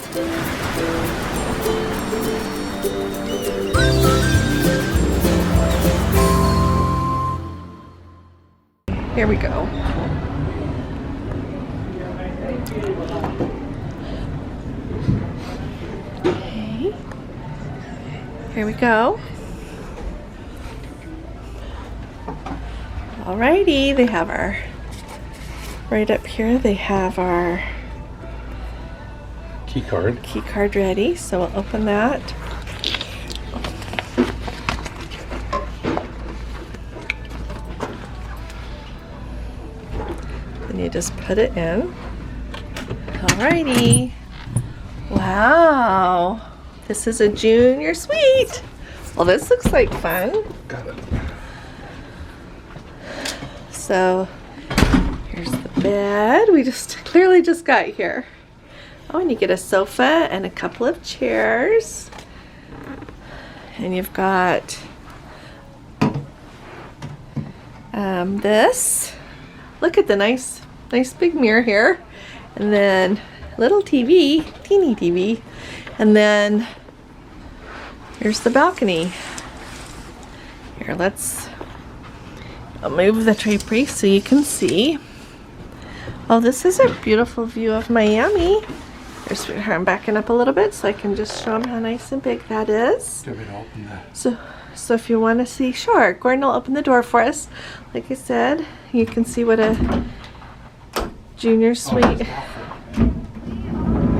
Here we go. Okay. Here we go. Alrighty, they have our, right up here, they have our key card ready. So we'll open that. Then you just put it in. Alrighty. Wow. This is a junior suite. Well, this looks like fun. Got it. So here's the bed. We clearly just got here. Oh, and you get a sofa and a couple of chairs. And you've got this. Look at the nice big mirror here. And then little TV, teeny TV. And then here's the balcony. Here, I'll move the drapery so you can see. Oh, this is a beautiful view of Miami. Here's sweetheart, I'm backing up a little bit so I can just show them how nice and big that is. Do you want me to open that? So if you want to see, sure, Gordon will open the door for us. Like I said, you can see what a junior suite.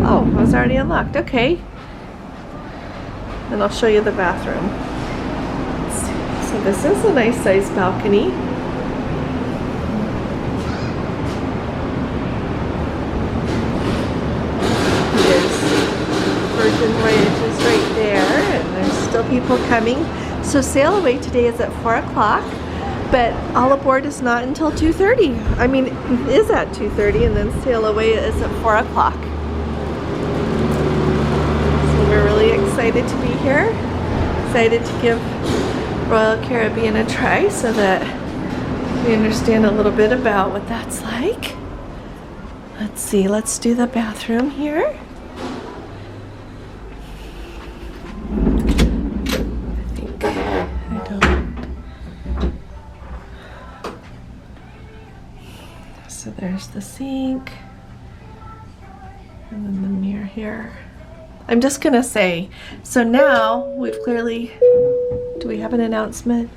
Oh, it was already unlocked. Okay. Then I'll show you the bathroom. Let's see. So this is a nice size balcony. Virgin Voyage is right there, and there's still people coming. So sail away today is at 4 o'clock, but all aboard is not until 2:30. I mean, it is at 2:30, and then sail away is at 4 o'clock. So we're really excited to be here. Excited to give Royal Caribbean a try so that we understand a little bit about what that's like. Let's see, let's do the bathroom here. So there's the sink, and then the mirror here. I'm just gonna say, so now we've clearly, do we have an announcement?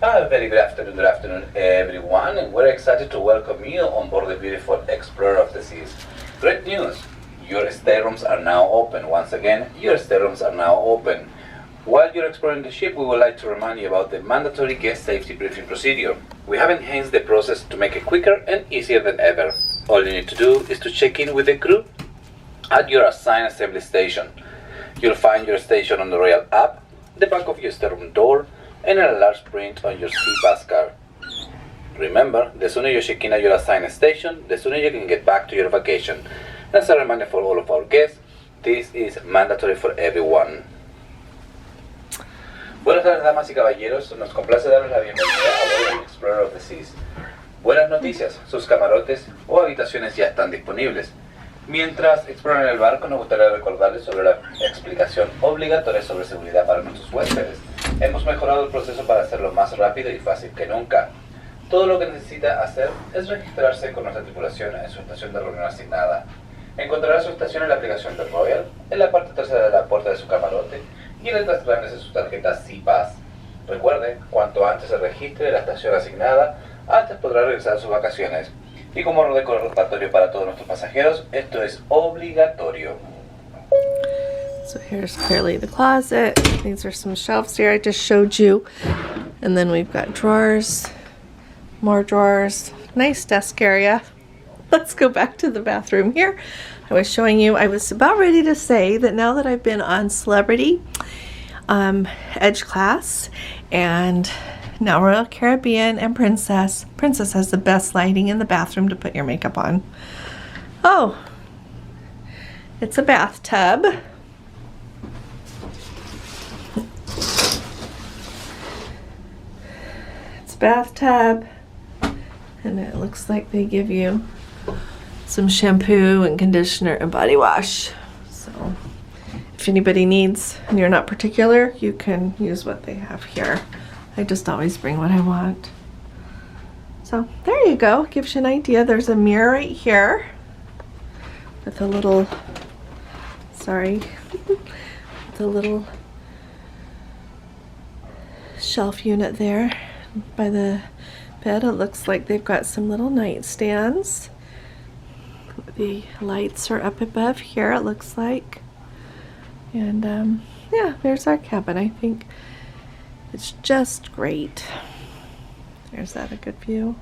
Very good afternoon everyone, and we're excited to welcome you on board the beautiful Explorer of the Seas. Great news, your staterooms are now open. Once again, your staterooms are now open. While you're exploring the ship, we would like to remind you about the mandatory guest safety briefing procedure. We have enhanced the process to make it quicker and easier than ever. All you need to do is to check in with the crew at your assigned assembly station. You'll find your station on the Royal app, the back of your stateroom door, and a large print on your SeaPass card. Remember, the sooner you check in at your assigned station, the sooner you can get back to your vacation. As a reminder for all of our guests, this is mandatory for everyone. Buenas tardes, damas y caballeros, nos complace darles la bienvenida a bordo del Explorer of the Seas. Buenas noticias, sus camarotes o habitaciones ya están disponibles. Mientras exploran el barco, nos gustaría recordarles sobre la explicación obligatoria sobre seguridad para nuestros huéspedes. Hemos mejorado el proceso para hacerlo más rápido y fácil que nunca. Todo lo que necesita hacer es registrarse con nuestra tripulación en su estación de reunión asignada. Encontrará su estación en la aplicación del Royal, en la parte trasera de la puerta de su camarote y en letras grandes de su tarjeta SeaPass. Recuerde, cuanto antes se registre la estación asignada, antes podrá regresar a sus vacaciones. Y como recordatorio para todos nuestros pasajeros, esto es obligatorio. So here's clearly the closet. These are some shelves here I just showed you. And then we've got drawers, more drawers, nice desk area. Let's go back to the bathroom here. I was showing you, I was about ready to say that now that I've been on Celebrity, Edge Class, and now Royal Caribbean and Princess has the best lighting in the bathroom to put your makeup on. Oh, it's a bathtub. It's a bathtub, and it looks like they give you some shampoo and conditioner and body wash. So if anybody needs and you're not particular, you can use what they have here. I just always bring what I want. So there you go, gives you an idea. There's a mirror right here with a little, sorry, the little shelf unit there by the bed. It looks like they've got some little nightstands. The lights are up above here, it looks like. And yeah, there's our cabin. I think it's just great. There's that a good view.